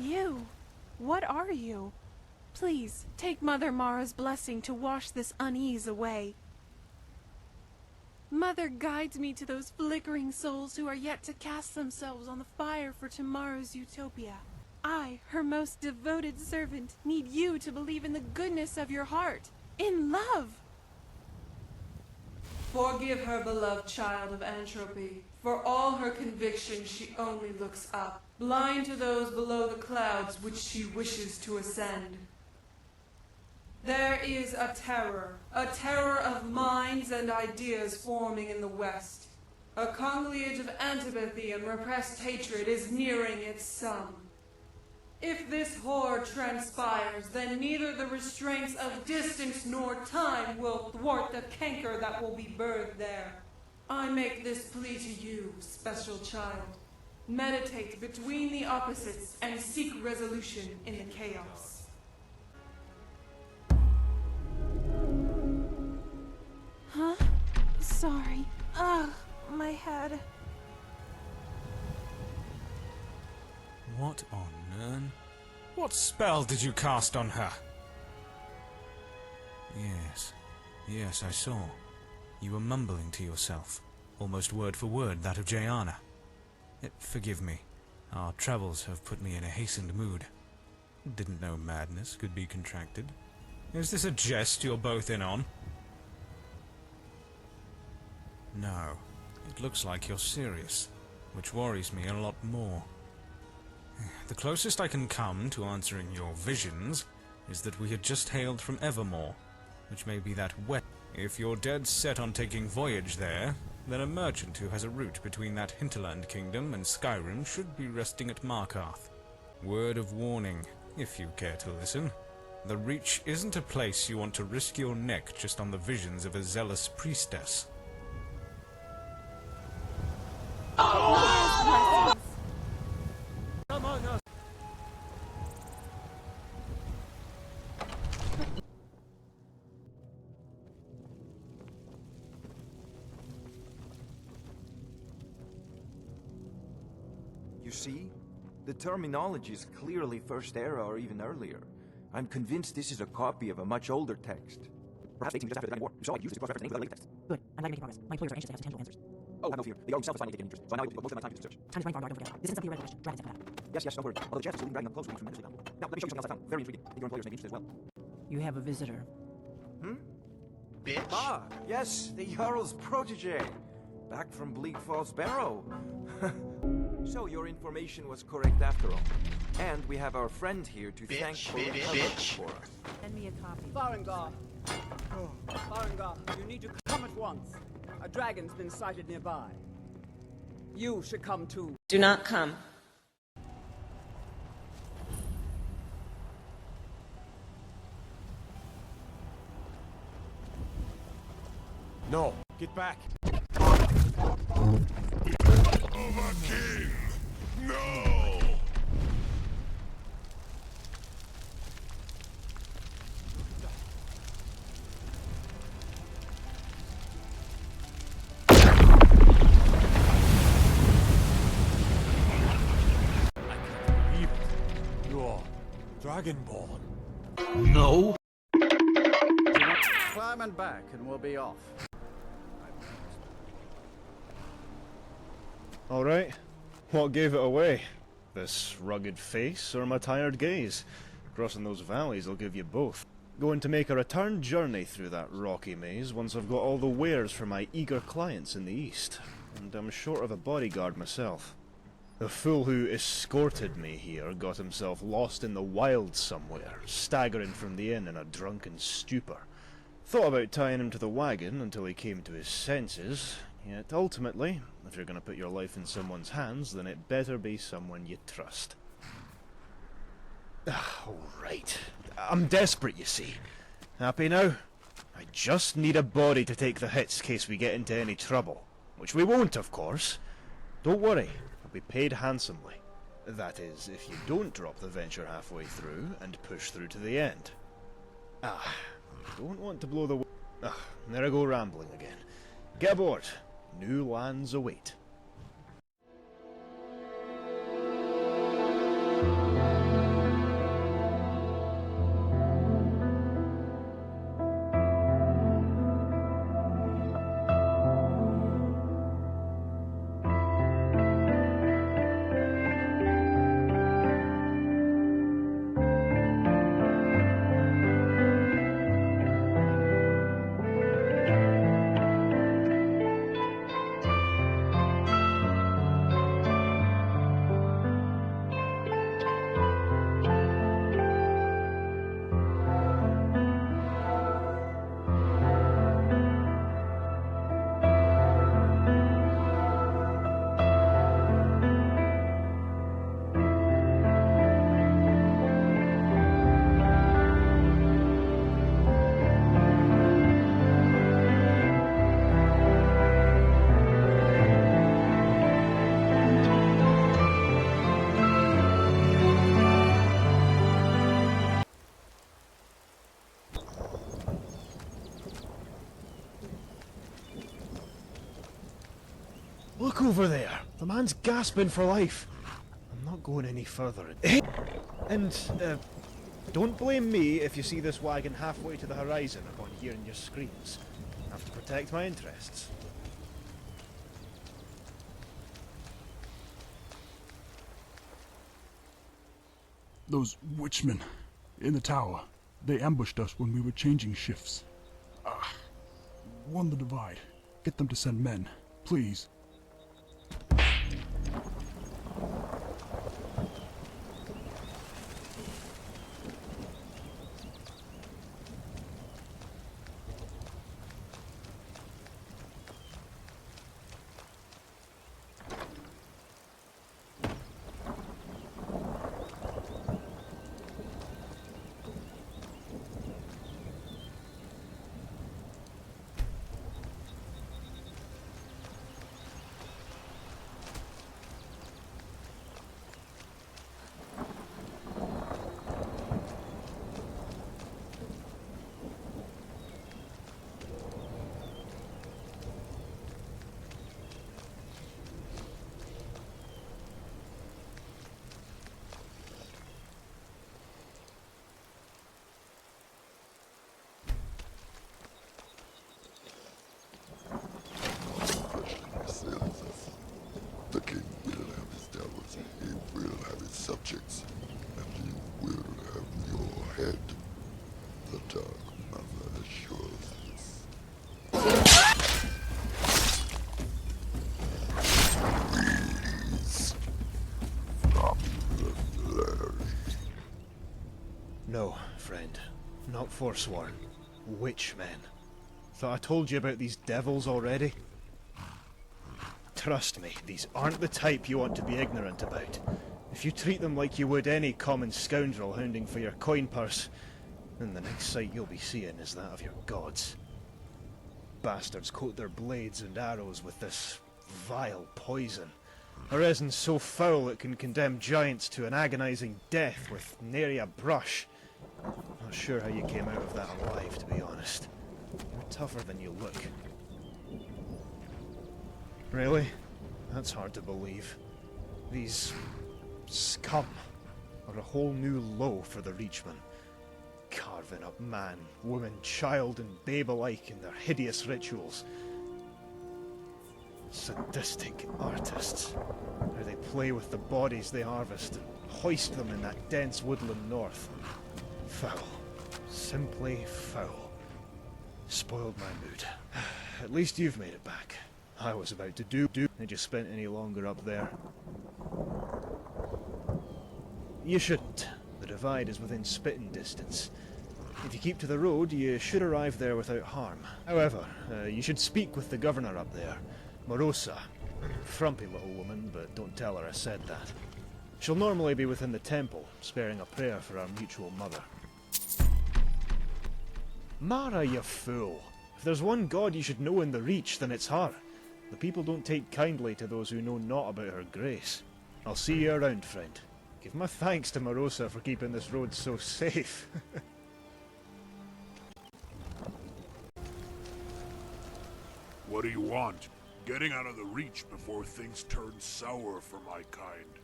You? What are you? Please, take Mother Mara's blessing to wash this unease away. Mother guides me to those flickering souls who are yet to cast themselves on the fire for tomorrow's utopia. I, her most devoted servant, need you to believe in the goodness of your heart, in love. Forgive her, beloved child of entropy. For all her convictions, she only looks up, blind to those below the clouds which she wishes to ascend. There is a terror of minds and ideas forming in the West. A conciliage of antipathy and repressed hatred is nearing its sum. If this horror transpires, then neither the restraints of distance nor time will thwart the canker that will be birthed there. I make this plea to you, special child. Meditate between the opposites and seek resolution in the chaos. Huh? Sorry. Ugh, my head. What on Nern? What spell did you cast on her? Yes, I saw. You were mumbling to yourself, almost word for word that of Jayana. Forgive me. Our travels have put me in a hastened mood. Didn't know madness could be contracted. Is this a jest you're both in on? No, it looks like you're serious, which worries me a lot more. The closest I can come to answering your visions is that we had just hailed from Evermore, which may be that wet. If you're dead set on taking voyage there, then a merchant who has a route between that hinterland kingdom and Skyrim should be resting at Markarth. Word of warning, if you care to listen. The Reach isn't a place you want to risk your neck just on the visions of a zealous priestess. Among us. You see? The terminology is clearly First Era or even earlier. I'm convinced this is a copy of a much older text. Perhaps dating just after the War. You saw I used this cross-reference to the latest text. Good. I'm glad you're making progress. My employers are anxious to have some tangible answers. Oh, have no fear. They are themselves finding it interest. So now I devote most of my time to research. Time is running far, don't forget. This isn't some theoretical question. Rather, for that. Yes, don't worry. Although Jeff is still dragging them close, we'll be tremendously down. Now, let me show you something else I found. Very intriguing. I think your employers may be interested as well. You have a visitor. Bitch? Ah, yes, the Jarl's protege. Back from Bleak Falls Barrow. So your information was correct after all. And we have our friend here to thank for for us. Send me a copy. Farengar. Farengar, you need to come at once. A dragon's been sighted nearby. You should come too. Do not come. No, get back. King! No! Believe it. You're Dragonborn. No! Climb and back and we'll be off. Alright, what gave it away? This rugged face or my tired gaze? Crossing those valleys will give you both. Going to make a return journey through that rocky maze once I've got all the wares for my eager clients in the east. And I'm short of a bodyguard myself. The fool who escorted me here got himself lost in the wilds somewhere, staggering from the inn in a drunken stupor. Thought about tying him to the wagon until he came to his senses, yet ultimately, if you're going to put your life in someone's hands, then it better be someone you trust. Alright. I'm desperate, you see. Happy now? I just need a body to take the hits in case we get into any trouble. Which we won't, of course. Don't worry, I'll be paid handsomely. That is, if you don't drop the venture halfway through and push through to the end. Don't want to blow the... there I go rambling again. Get aboard. New lands await. Look over there! The man's gasping for life. I'm not going any further. And, don't blame me if you see this wagon halfway to the horizon upon hearing your screams. I have to protect my interests. Those witchmen in the tower. They ambushed us when we were changing shifts. Won the divide. Get them to send men, please. The king will have his towers, he will have his subjects, and you will have your head. The Dark Mother assures this. Please, from the flurry. No, friend. Not forsworn. Witchmen. Thought I told you about these devils already? Trust me, these aren't the type you want to be ignorant about. If you treat them like you would any common scoundrel hounding for your coin purse, then the next sight you'll be seeing is that of your gods. Bastards coat their blades and arrows with this vile poison. A resin so foul it can condemn giants to an agonizing death with nary a brush. Not sure how you came out of that alive, to be honest. You're tougher than you look. Really? That's hard to believe. These scum are a whole new low for the Reachmen. Carving up man, woman, child, and babe alike in their hideous rituals. Sadistic artists. How they play with the bodies they harvest and hoist them in that dense woodland north. Foul. Simply foul. Spoiled my mood. At least you've made it back. I was about to do. Had you spent any longer up there? You shouldn't. The divide is within spitting distance. If you keep to the road, you should arrive there without harm. However, you should speak with the governor up there, Morosa. Frumpy little woman, but don't tell her I said that. She'll normally be within the temple, sparing a prayer for our mutual mother. Mara, you fool! If there's one god you should know in the Reach, then it's her. The people don't take kindly to those who know not about her grace. I'll see you around, friend. Give my thanks to Morosa for keeping this road so safe. What do you want? Getting out of the Reach before things turn sour for my kind.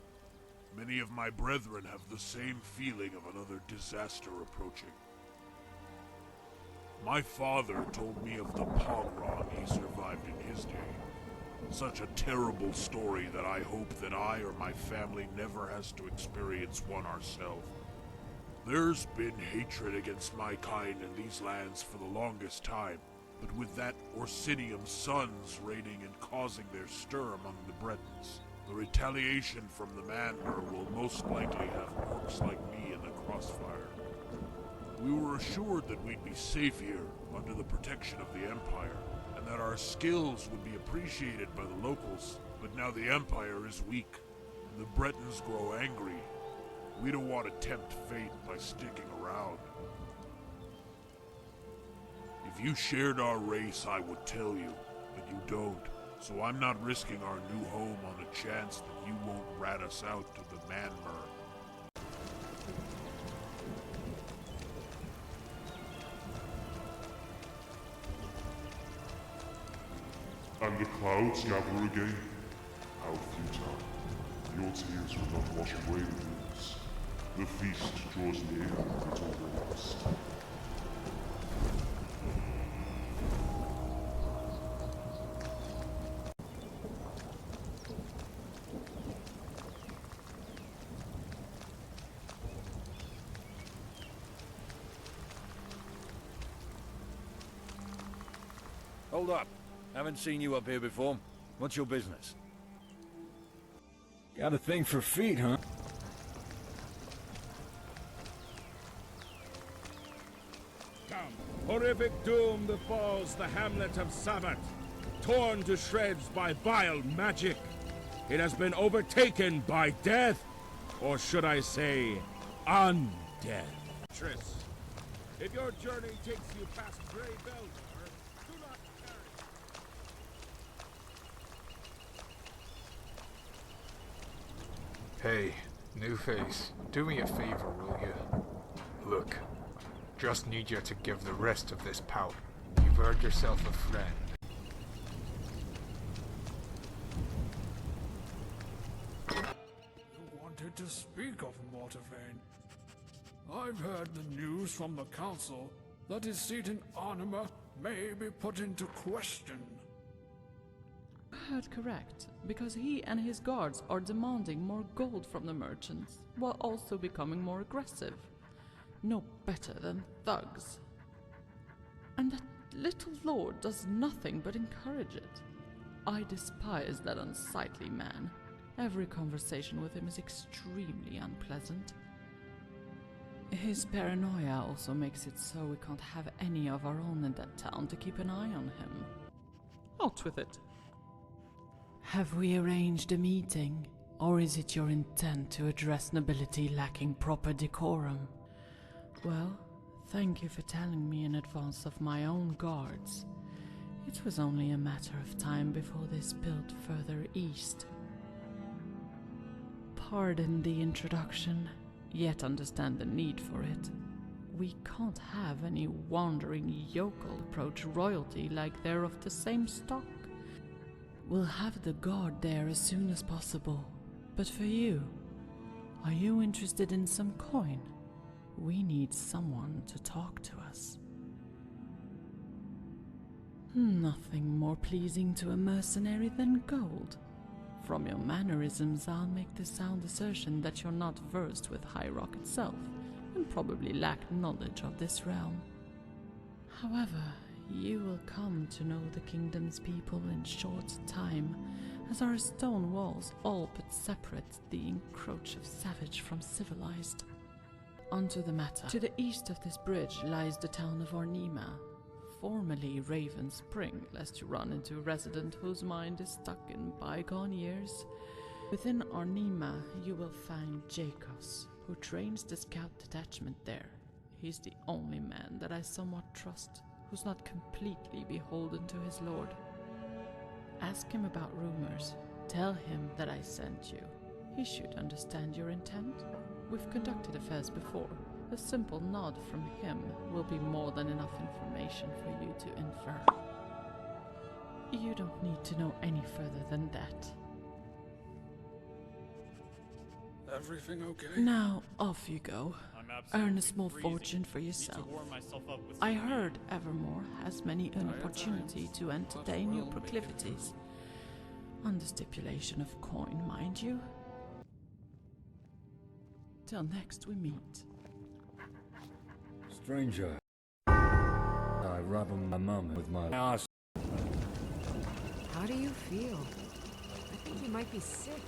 Many of my brethren have the same feeling of another disaster approaching. My father told me of the pogrom he survived in his day. Such a terrible story that I hope that I or my family never has to experience one ourselves. There's been hatred against my kind in these lands for the longest time, but with that Orsinium's sons raiding and causing their stir among the Bretons, the retaliation from the Manmer will most likely have orcs like me in the crossfire. We were assured that we'd be safe here, under the protection of the Empire, and that our skills would be appreciated by the locals, but now the Empire is weak, and the Bretons grow angry. We don't want to tempt fate by sticking around. If you shared our race, I would tell you, but you don't, so I'm not risking our new home on the chance that you won't rat us out to the Manmer. And the clouds gather again. how futile. Your tears will not wash away the news. The feast draws near, little ones. Hold up. Haven't seen you up here before. What's your business? Got a thing for feet, huh? Come. Horrific doom befalls the hamlet of Sabbath, torn to shreds by vile magic. It has been overtaken by death, or should I say, undeath. Tris, if your journey takes you past Grey Beldor, do not tarry. Hey, new face, do me a favor, will you? Look, just need you to give the rest of this pout. You've earned yourself a friend. You wanted to speak of Mortavane. I've heard the news from the council that his seat in Anima may be put into question. Heard correct, because he and his guards are demanding more gold from the merchants, while also becoming more aggressive. No better than thugs. And that little lord does nothing but encourage it. I despise that unsightly man. Every conversation with him is extremely unpleasant. His paranoia also makes it so we can't have any of our own in that town to keep an eye on him. Out with it. Have we arranged a meeting, or is it your intent to address nobility lacking proper decorum? Well, thank you for telling me in advance of my own guards. It was only a matter of time before they spilled further east. Pardon the introduction, yet understand the need for it. We can't have any wandering yokel approach royalty like they're of the same stock. We'll have the guard there as soon as possible. But for you, are you interested in some coin? We need someone to talk to us. Nothing more pleasing to a mercenary than gold. From your mannerisms, I'll make the sound assertion that you're not versed with High Rock itself, and probably lack knowledge of this realm. However, you will come to know the kingdom's people in short time, as our stone walls all but separate the encroach of savage from civilized. Onto the matter. To the east of this bridge lies the town of Ornima, formerly Raven Spring, lest you run into a resident whose mind is stuck in bygone years. Within Ornima, you will find Jakos, who trains the scout detachment there. He's the only man that I somewhat trust, who's not completely beholden to his lord. Ask him about rumors. Tell him that I sent you. He should understand your intent. We've conducted affairs before. A simple nod from him will be more than enough information for you to infer. You don't need to know any further than that. Everything okay? Now, off you go. Earn a small fortune for yourself. I heard Evermore has many an opportunity to entertain your proclivities. On the stipulation of coin, mind you. Till next we meet. Stranger, I rub my mum with my ass. How do you feel? I think you might be sick.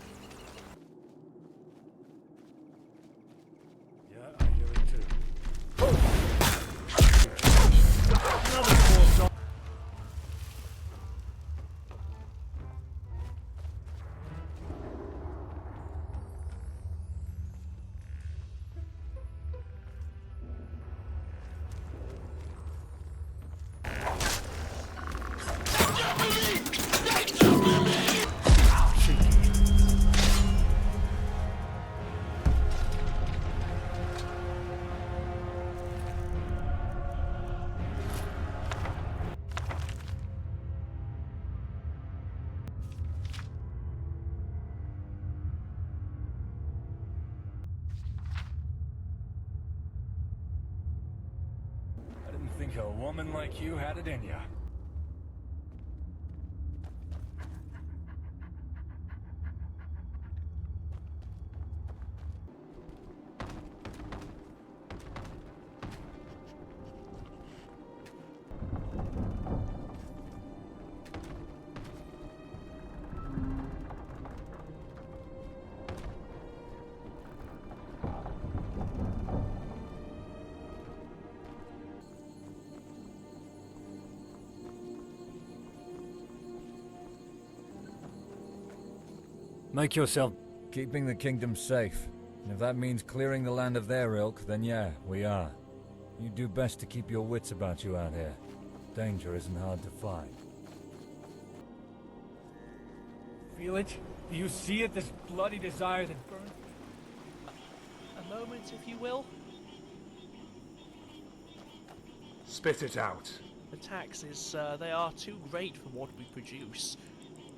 Yeah, I hear it too. think a woman like you had it in ya. Make yourself... Keeping the kingdom safe. And if that means clearing the land of their ilk, then yeah, we are. You do best to keep your wits about you out here. Danger isn't hard to find. Feel it? Do you see it? This bloody desire that burns... A moment, if you will. Spit it out. The taxes, they are too great for what we produce.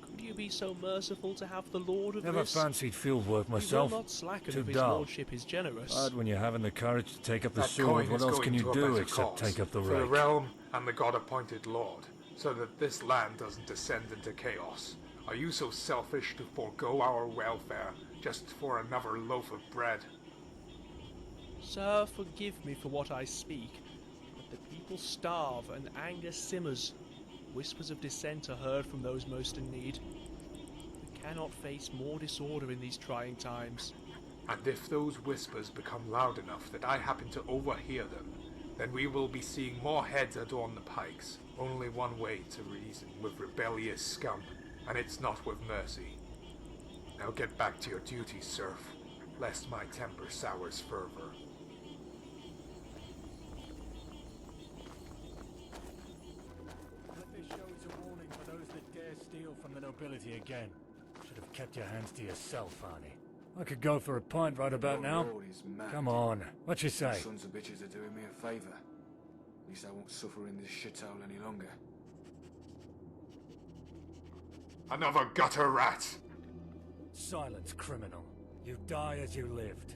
Could you be so merciful to have the Lord of Never this? fancied field work We myself. will not slacken Too if his dull. lordship is generous. Hard when you haven't the courage to take up the That sword. coin What is else going can you to a do better except cause, take up the for the rake? realm and the god-appointed lord, so that this land doesn't descend into chaos. Are you so selfish to forego our welfare just for another loaf of bread? Sir, forgive me for what I speak, but the people starve and anger simmers. Whispers of dissent are heard from those most in need. We cannot face more disorder in these trying times. And if those whispers become loud enough that I happen to overhear them, then we will be seeing more heads adorn the pikes. Only one way to reason with rebellious scum, and it's not with mercy. Now get back to your duties, serf, lest my temper sours fervor. Let this show as a warning for those that dare steal from the nobility again. Should have kept your hands to yourself, Arnie. I could go for a pint right about now. Lord is mad. Come on, what you say? Sons of bitches are doing me a favour. At least I won't suffer in this shithole any longer. Another gutter rat! Silence, criminal. You die as you lived.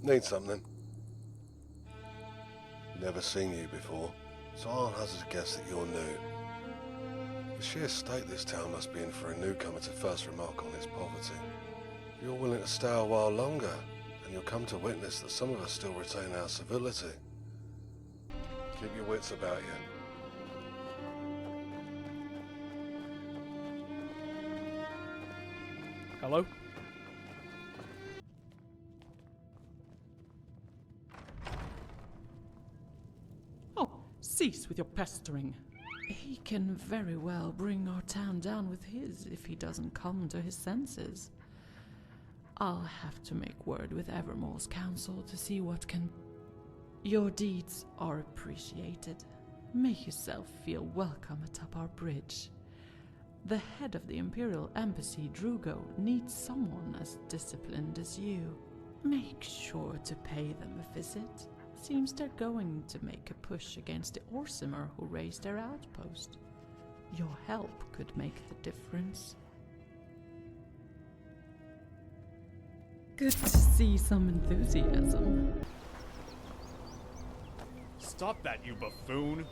Need something? Never seen you before, so I'll hazard a guess that you're new. The sheer state this town must be in for a newcomer to first remark on its poverty. You're willing to stay a while longer, and you'll come to witness that some of us still retain our civility. Keep your wits about you. Hello? Oh, cease with your pestering. He can very well bring our town down with his if he doesn't come to his senses. I'll have to make word with Evermore's council to see what can... Your deeds are appreciated. Make yourself feel welcome atop our bridge. The head of the Imperial Embassy, Drugo, needs someone as disciplined as you. Make sure to pay them a visit. Seems they're going to make a push against the Orsimer who raised their outpost. Your help could make the difference. Good to see some enthusiasm. Stop that, you buffoon!